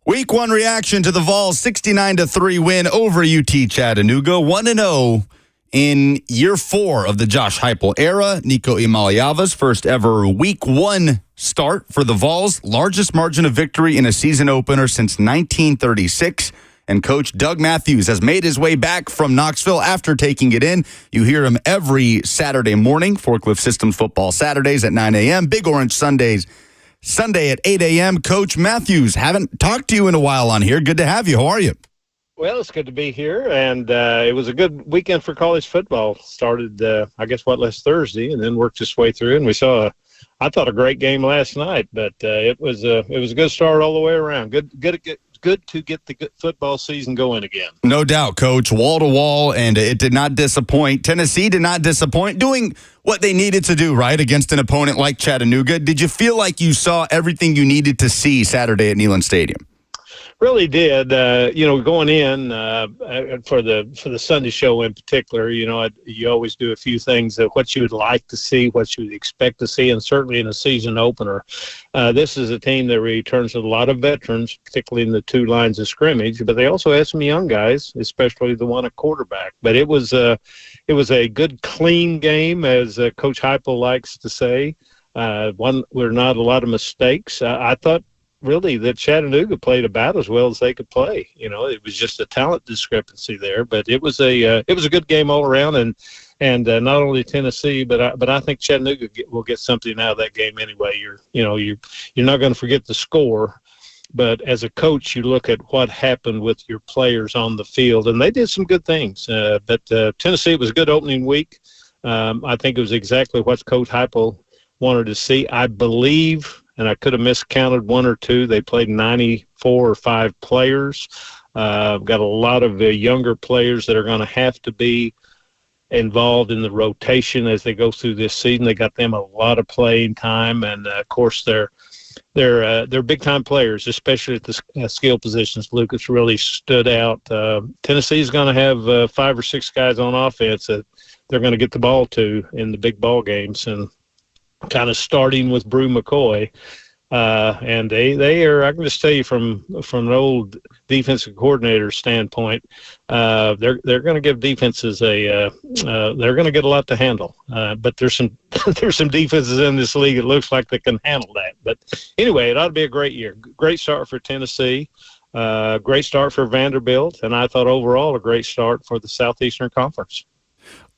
Week 1 reaction to the Vols 69-3 win over UT Chattanooga, 1-0 in year 4 of the Josh Heupel era. Nico Malava's first ever Week 1 start for the Vols, largest margin of victory in a season opener since 1936. And Coach Doug Mathews has made his way back from Knoxville after taking it in. You hear him every Saturday morning, Forklift Systems Football Saturdays at 9 a.m., Big Orange Sundays Sunday at 8 a.m. Coach Mathews, haven't talked to you in a while on here. Good to have you. How are you? Well, it's good to be here, and it was a good weekend for college football. Started, last Thursday, and then worked its way through, and we saw, I thought, a great game last night. But it was a good start all the way around. Good to get the good football season going again. No doubt, Coach. Wall to wall, and it did not disappoint. Tennessee did not disappoint, doing what they needed to do, right, against an opponent like Chattanooga. Did you feel like you saw everything you needed to see Saturday at Neyland Stadium? Really did. Going in for the Sunday show in particular, you always do a few things of what you would like to see, what you would expect to see, and certainly in a season opener. This is a team that returns a lot of veterans, particularly in the two lines of scrimmage, but they also have some young guys, especially the one at quarterback. But it was a good, clean game, as Coach Heupel likes to say. One where not a lot of mistakes. I thought, really, that Chattanooga played about as well as they could play. It was just a talent discrepancy there, but it was a good game all around, and not only Tennessee, but I think Chattanooga will get something out of that game anyway. You're not going to forget the score, but as a coach, you look at what happened with your players on the field, and they did some good things. But Tennessee, it was a good opening week. I think it was exactly what Coach Heupel wanted to see. I believe, and I could have miscounted one or two, they played 94 or 5 players. Got a lot of younger players that are going to have to be involved in the rotation as they go through this season. They got them a lot of playing time, and of course they're big time players, especially at the skill positions. Lucas really stood out. Tennessee is going to have 5 or 6 guys on offense that they're going to get the ball to in the big ball games, and kind of starting with Brew McCoy. And they are, I can just tell you from an old defensive coordinator standpoint, they're going to give defenses they're going to get a lot to handle. But there's some defenses in this league, it looks like they can handle that. But anyway, it ought to be a great year. Great start for Tennessee. Great start for Vanderbilt. And I thought overall a great start for the Southeastern Conference.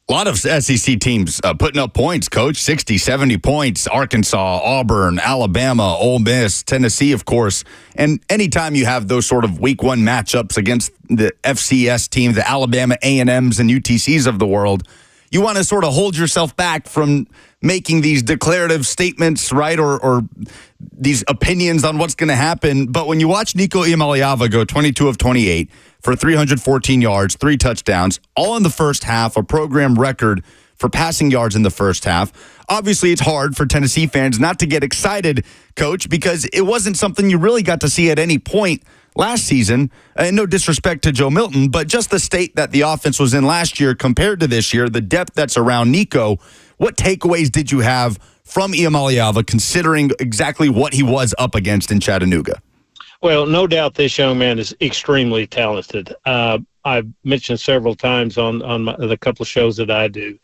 A lot of SEC teams putting up points, Coach, 60, 70 points. Arkansas, Auburn, Alabama, Ole Miss, Tennessee, of course. And anytime you have those sort of week 1 matchups against the FCS team, the Alabama A&Ms and UTCs of the world, you want to sort of hold yourself back from making these declarative statements, right, or these opinions on what's going to happen. But when you watch Nico Malava go 22 of 28 for 314 yards, 3 touchdowns, all in the first half, a program record for passing yards in the first half. Obviously, it's hard for Tennessee fans not to get excited, Coach, because it wasn't something you really got to see at any point last season. And no disrespect to Joe Milton, but just the state that the offense was in last year compared to this year, the depth that's around Nico. What takeaways did you have from Malava, considering exactly what he was up against in Chattanooga? Well, no doubt this young man is extremely talented. I've mentioned several times on the couple of shows that I do.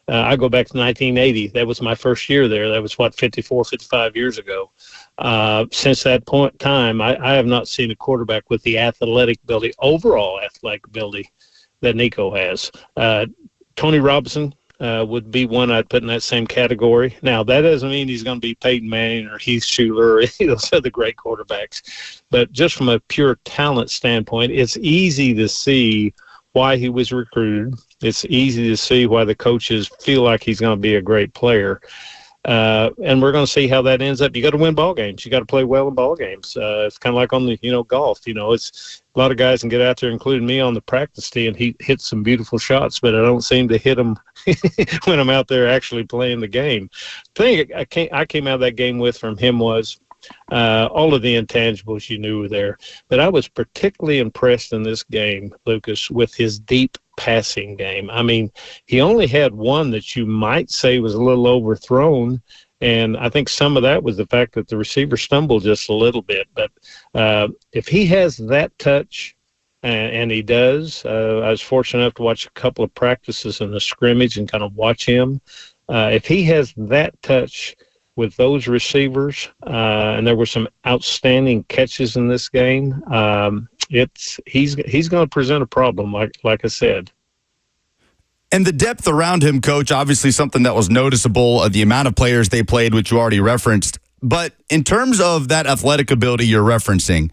I go back to 1980. That was my first year there. That was, 54, 55 years ago. Since that point in time, I have not seen a quarterback with the overall athletic ability that Nico has. Tony Robinson would be one I'd put in that same category. Now, that doesn't mean he's going to be Peyton Manning or Heath Schuler or those other great quarterbacks. But just from a pure talent standpoint, it's easy to see why he was recruited. It's easy to see why the coaches feel like he's going to be a great player. And we're going to see how that ends up. You got to win ball games. You got to play well in ball games. It's kind of like on the, golf. It's a lot of guys can get out there, including me, on the practice tee, and he hits some beautiful shots, but I don't seem to hit them when I'm out there actually playing the game. The thing I came out of that game with from him was all of the intangibles you knew were there. But I was particularly impressed in this game, Lucas, with his deep passing game. I mean, he only had one that you might say was a little overthrown, And I think some of that was the fact that the receiver stumbled just a little bit. But if he has that touch, and he does, I was fortunate enough to watch a couple of practices in the scrimmage and kind of watch him. If he has that touch with those receivers, and there were some outstanding catches in this game, he's going to present a problem, like I said. And the depth around him, Coach, obviously something that was noticeable, the amount of players they played, which you already referenced. But in terms of that athletic ability you're referencing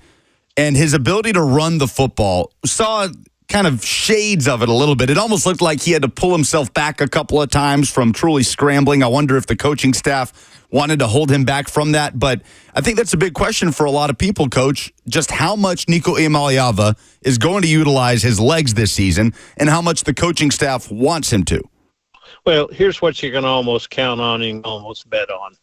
and his ability to run the football, saw kind of shades of it a little bit. It almost looked like he had to pull himself back a couple of times from truly scrambling. I wonder if the coaching staff wanted to hold him back from that. But I think that's a big question for a lot of people, Coach, just how much Nico Malava is going to utilize his legs this season and how much the coaching staff wants him to. Well, here's what you're going to almost count on and almost bet on.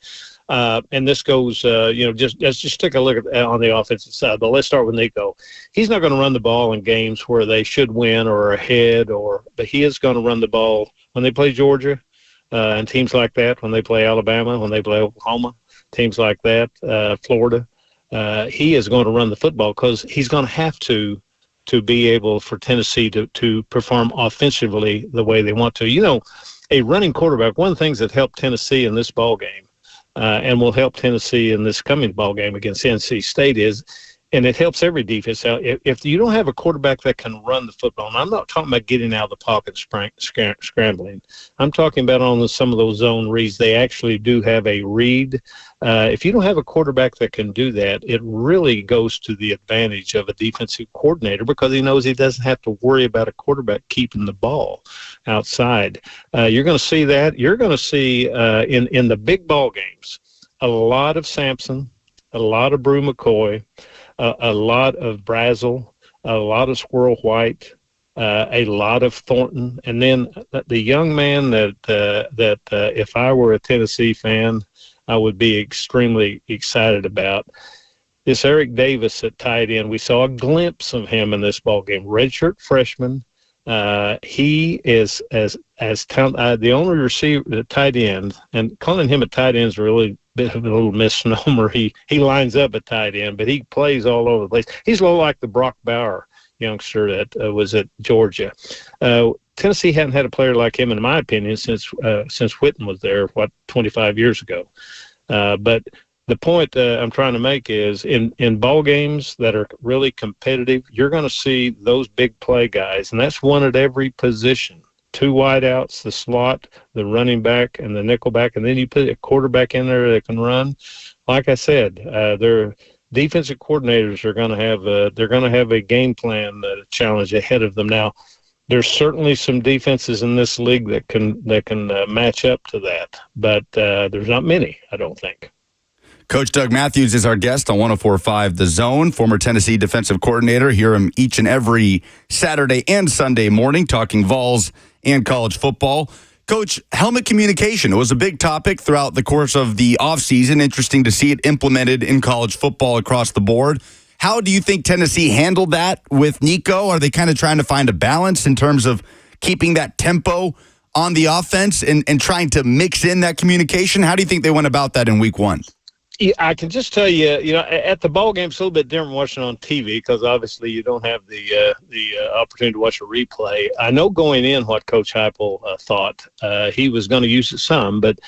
And this goes, let's just take a look at on the offensive side. But let's start with Nico. He's not going to run the ball in games where they should win or are ahead, but he is going to run the ball when they play Georgia and teams like that, when they play Alabama, when they play Oklahoma, teams like that, Florida. He is going to run the football because he's going to have to be able for Tennessee to perform offensively the way they want to. You know, a running quarterback, one of the things that helped Tennessee in this ball game and will help Tennessee in this coming ball game against NC State is, and it helps every defense out, if you don't have a quarterback that can run the football, and I'm not talking about getting out of the pocket scrambling. I'm talking about on some of those zone reads, they actually do have a read. If you don't have a quarterback that can do that, it really goes to the advantage of a defensive coordinator because he knows he doesn't have to worry about a quarterback keeping the ball outside. You're going to see that. You're going to see in the big ball games a lot of Sampson, a lot of Brew McCoy, a lot of Brazel, a lot of Squirrel White, a lot of Thornton, and then the young man that if I were a Tennessee fan, I would be extremely excited about. This Eric Davis at tight end, we saw a glimpse of him in this ball game. Redshirt freshman. He is as the only receiver, the tight end, and calling him a tight end is really bit of a little misnomer. He lines up at tight end, but he plays all over the place. He's a little like the Brock Bauer youngster that was at Georgia. Tennessee hadn't had a player like him, in my opinion, since Whitten was there, 25 years ago. But the point I'm trying to make is in ball games that are really competitive, you're going to see those big play guys, and that's one at every position. 2 wideouts, the slot, the running back, and the nickel back, and then you put a quarterback in there that can run. Like I said, their defensive coordinators are going to have a game plan challenge ahead of them. Now, there's certainly some defenses in this league that can match up to that, but there's not many, I don't think. Coach Doug Mathews is our guest on 104.5 The Zone, former Tennessee defensive coordinator. Hear him each and every Saturday and Sunday morning talking Vols and college football. Coach, helmet communication, it was a big topic throughout the course of the offseason. Interesting to see it implemented in college football across the board. How do you think Tennessee handled that with Nico? Are they kind of trying to find a balance in terms of keeping that tempo on the offense and trying to mix in that communication? How do you think they went about that in week 1? Yeah, I can just tell you, at the ball game, it's a little bit different watching on TV because obviously you don't have the opportunity to watch a replay. I know going in what Coach Heupel thought. He was going to use it some, but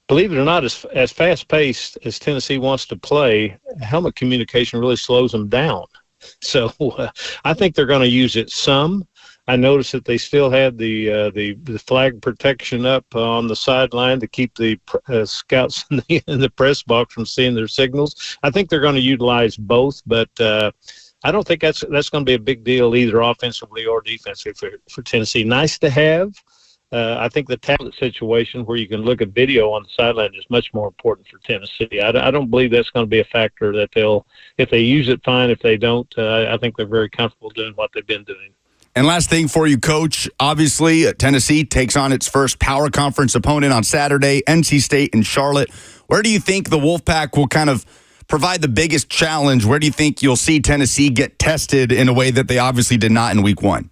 believe it or not, as fast-paced as Tennessee wants to play, helmet communication really slows them down. So I think they're going to use it some. I noticed that they still had the flag protection up on the sideline to keep the scouts in the press box from seeing their signals. I think they're going to utilize both, but I don't think that's going to be a big deal either offensively or defensively for Tennessee. Nice to have. I think the tablet situation where you can look at video on the sideline is much more important for Tennessee. I don't believe that's going to be a factor that if they use it, fine. If they don't, I think they're very comfortable doing what they've been doing. And last thing for you, Coach, obviously Tennessee takes on its first power conference opponent on Saturday, NC State and Charlotte. Where do you think the Wolfpack will kind of provide the biggest challenge? Where do you think you'll see Tennessee get tested in a way that they obviously did not in week 1?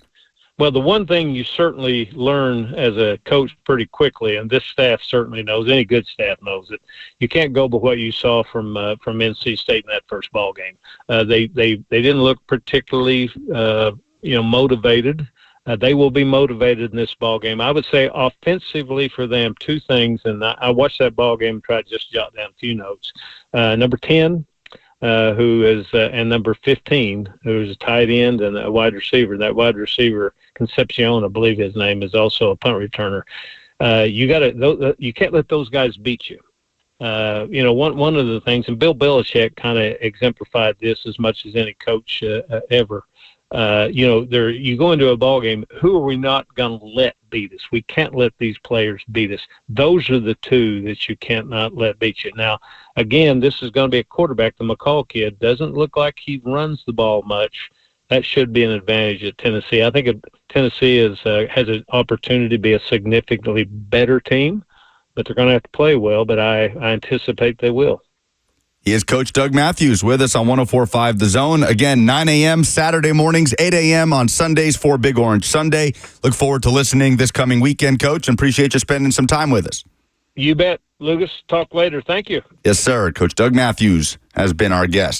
Well, the one thing you certainly learn as a coach pretty quickly, and this staff certainly knows, any good staff knows it, you can't go by what you saw from NC State in that first ball game. They didn't look particularly motivated. They will be motivated in this ball game. I would say offensively for them, two things, and I watched that ball game and tried to just jot down a few notes. Number 10. Who is and number 15, who is a tight end and a wide receiver. That wide receiver, Concepcion, I believe his name, is also a punt returner. You can't let those guys beat you. One of the things, and Bill Belichick kind of exemplified this as much as any coach ever. You go into a ball game. Who are we not going to let beat us? We can't let these players beat us. Those are the two that you can't not let beat you. Now, again, this is going to be a quarterback. The McCall kid doesn't look like he runs the ball much. That should be an advantage at Tennessee. I think Tennessee has an opportunity to be a significantly better team, but they're going to have to play well. But I anticipate they will. He is Coach Doug Mathews with us on 104.5 The Zone. Again, 9 a.m. Saturday mornings, 8 a.m. on Sundays for Big Orange Sunday. Look forward to listening this coming weekend, Coach, and appreciate you spending some time with us. You bet. Lucas, talk later. Thank you. Yes, sir. Coach Doug Mathews has been our guest.